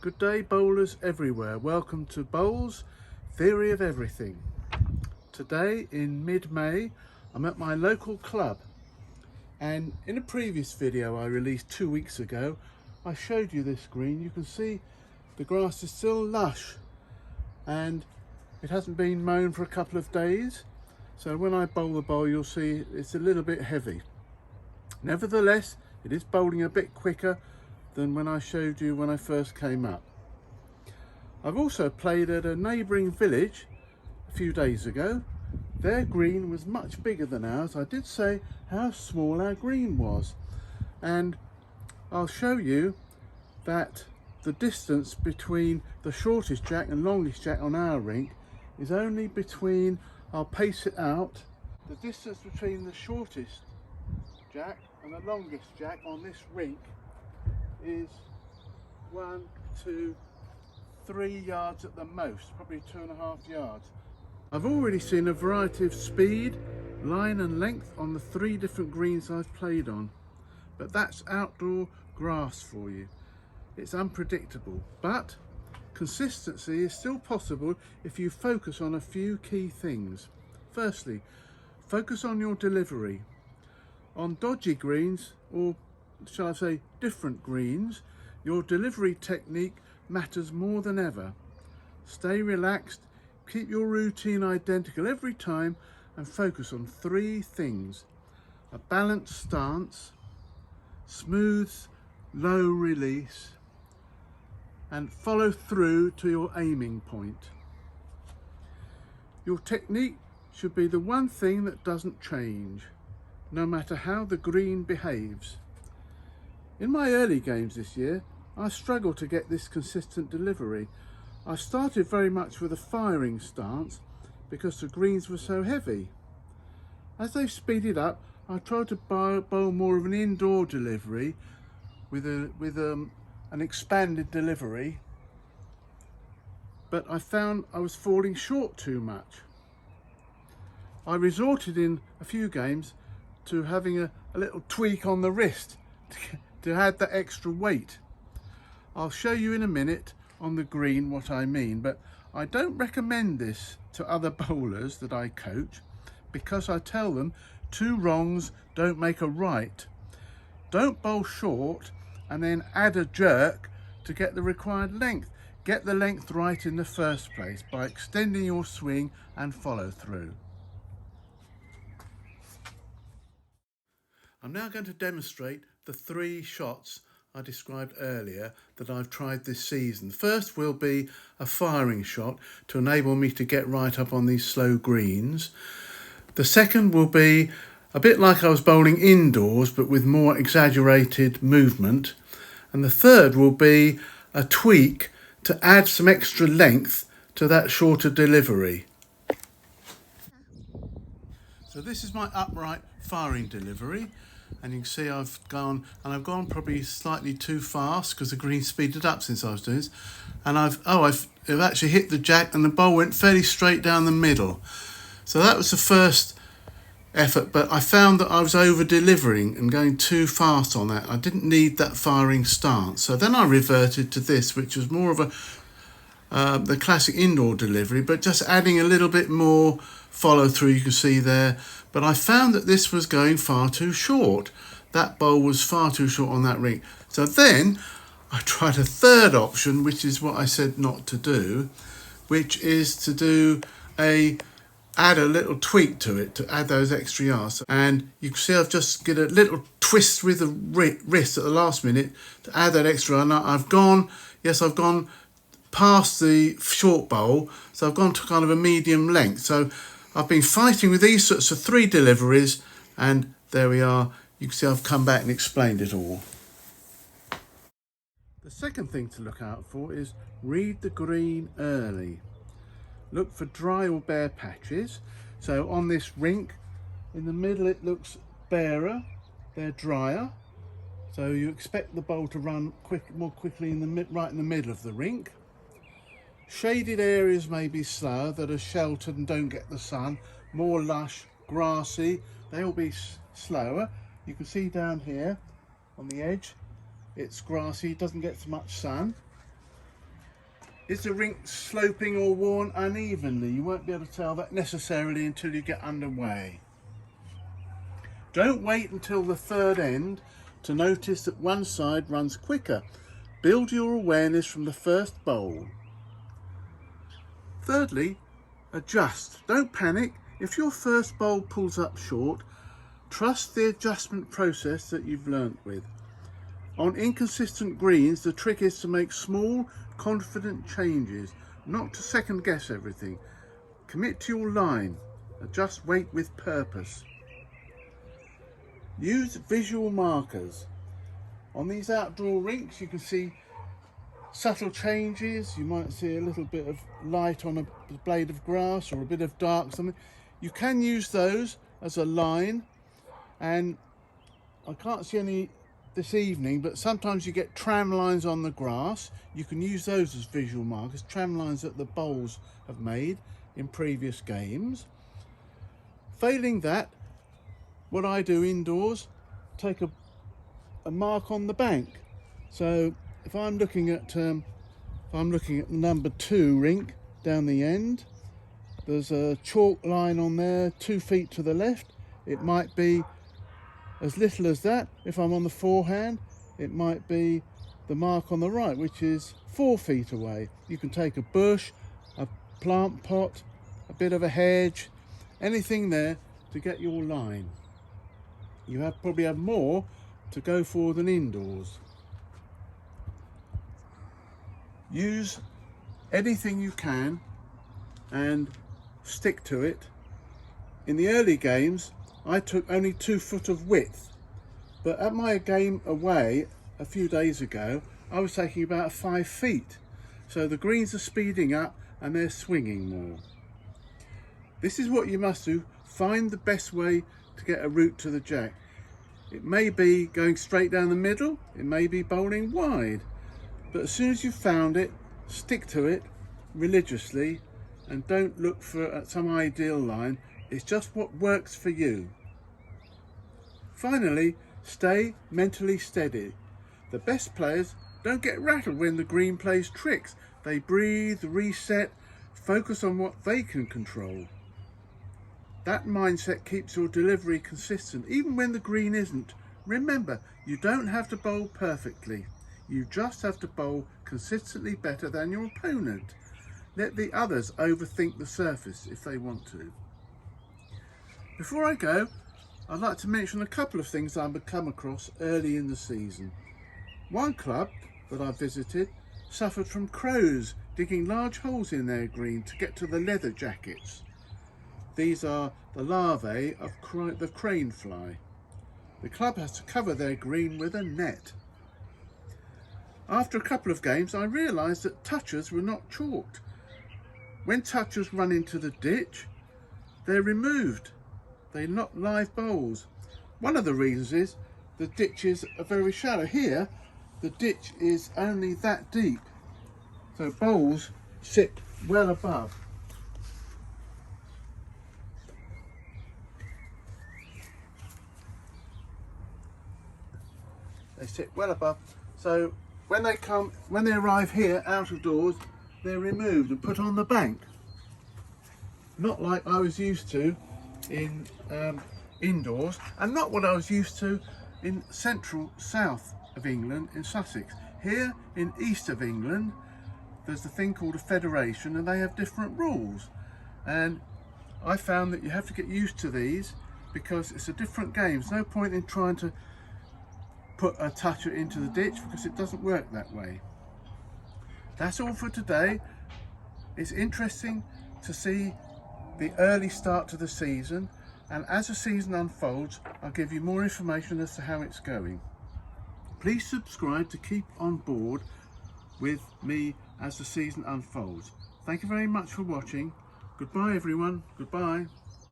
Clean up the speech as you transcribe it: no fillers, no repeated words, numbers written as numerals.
Good day bowlers everywhere, welcome to Bowls Theory of Everything. Today in mid-May I'm at my local club, and in a previous video I released 2 weeks ago I showed you this green. You can see the grass is still lush and it hasn't been mown for a couple of days, so when I bowl the ball you'll see it's a little bit heavy. Nevertheless, it is bowling a bit quicker than when I showed you when I first came up. I've also played at a neighbouring village a few days ago. Their green was much bigger than ours. I did say how small our green was, and I'll show you that the distance between the shortest jack and longest jack on our rink is only between, I'll pace it out, the distance between the shortest jack and the longest jack on this rink is 1, 2, 3 yards at the most, probably 2.5 yards. I've already seen a variety of speed, line and length on the 3 different greens I've played on, but that's outdoor grass for you. It's unpredictable, but consistency is still possible if you focus on a few key things. Firstly, focus on your delivery. On dodgy greens, or shall I say different greens, your delivery technique matters more than ever. Stay relaxed, keep your routine identical every time, and focus on 3 things: a balanced stance, smooth, low release, and follow through to your aiming point. Your technique should be the one thing that doesn't change, no matter how the green behaves. In my early games this year, I struggled to get this consistent delivery. I started very much with a firing stance because the greens were so heavy. As they've speeded up, I tried to bowl more of an indoor delivery with an expanded delivery, but I found I was falling short too much. I resorted in a few games to having a little tweak on the wrist to add that extra weight. I'll show you in a minute on the green what I mean, but I don't recommend this to other bowlers that I coach, because I tell them 2 wrongs don't make a right. Don't bowl short and then add a jerk to get the required length. Get the length right in the first place by extending your swing and follow through. I'm now going to demonstrate the 3 shots I described earlier that I've tried this season. First will be a firing shot to enable me to get right up on these slow greens. The second will be a bit like I was bowling indoors but with more exaggerated movement. And the third will be a tweak to add some extra length to that shorter delivery. So this is my upright firing delivery, and you can see I've gone probably slightly too fast because the green speeded up since I was doing this, and I've actually hit the jack and the ball went fairly straight down the middle. So that was the first effort, but I found that I was over delivering and going too fast on that. I didn't need that firing stance, so then I reverted to this, which was more of the classic indoor delivery, but just adding a little bit more follow through, you can see there. But I found that this was going far too short. That bowl was far too short on that rink. So then I tried a third option, which is what I said not to do, which is to add a little tweak to it to add those extra yards. And you can see I've just get a little twist with the wrist at the last minute to add that extra. And I've gone past the short bowl, so I've gone to kind of a medium length. So I've been fighting with these sorts of 3 deliveries, and there we are. You can see I've come back and explained it all. The second thing to look out for is read the green early. Look for dry or bare patches. So on this rink, in the middle it looks barer, they're drier. So you expect the bowl to run more quickly right in the middle of the rink. Shaded areas may be slower, that are sheltered and don't get the sun. More lush, grassy, they'll be slower. You can see down here on the edge, it's grassy, it doesn't get so much sun. Is the rink sloping or worn unevenly? You won't be able to tell that necessarily until you get underway. Don't wait until the third end to notice that one side runs quicker. Build your awareness from the first bowl. Thirdly, adjust. Don't panic. If your first bowl pulls up short, trust the adjustment process that you've learnt with. On inconsistent greens, the trick is to make small, confident changes, not to second guess everything. Commit to your line. Adjust weight with purpose. Use visual markers. On these outdoor rinks, you can see subtle changes. You might see a little bit of light on a blade of grass or a bit of dark something. You can use those as a line, and I can't see any this evening, but sometimes you get tram lines on the grass. You can use those as visual markers, tram lines that the bowls have made in previous games. Failing that, what I do indoors, take a mark on the bank. So if I'm looking at the number 2 rink down the end, there's a chalk line on there 2 feet to the left. It might be as little as that. If I'm on the forehand, it might be the mark on the right, which is 4 feet away. You can take a bush, a plant pot, a bit of a hedge, anything there to get your line. You probably have more to go for than indoors. Use anything you can and stick to it. In the early games, I took only 2 foot of width, but at my game away a few days ago, I was taking about 5 feet. So the greens are speeding up and they're swinging more. This is what you must do. Find the best way to get a route to the jack. It may be going straight down the middle, it may be bowling wide, but as soon as you've found it, stick to it religiously and don't look for some ideal line. It's just what works for you. Finally, stay mentally steady. The best players don't get rattled when the green plays tricks. They breathe, reset, focus on what they can control. That mindset keeps your delivery consistent, even when the green isn't. Remember, you don't have to bowl perfectly. You just have to bowl consistently better than your opponent. Let the others overthink the surface if they want to. Before I go, I'd like to mention a couple of things I've come across early in the season. One club that I visited suffered from crows digging large holes in their green to get to the leather jackets. These are the larvae of the crane fly. The club has to cover their green with a net. After a couple of games, I realised that touchers were not chalked. When touchers run into the ditch, they're removed. They're not live bowls. One of the reasons is the ditches are very shallow. Here, the ditch is only that deep, so bowls sit well above. They sit well above, so when they arrive here out of doors, they're removed and put on the bank. Not like I was used to in indoors, and not what I was used to in central south of England in Sussex. Here in east of England, there's a thing called a federation, and they have different rules. And I found that you have to get used to these because it's a different game. There's no point in trying to put a toucher into the ditch because it doesn't work that way. That's all for today. It's interesting to see the early start to the season, and as the season unfolds, I'll give you more information as to how it's going. Please subscribe to keep on board with me as the season unfolds. Thank you very much for watching. Goodbye everyone. Goodbye.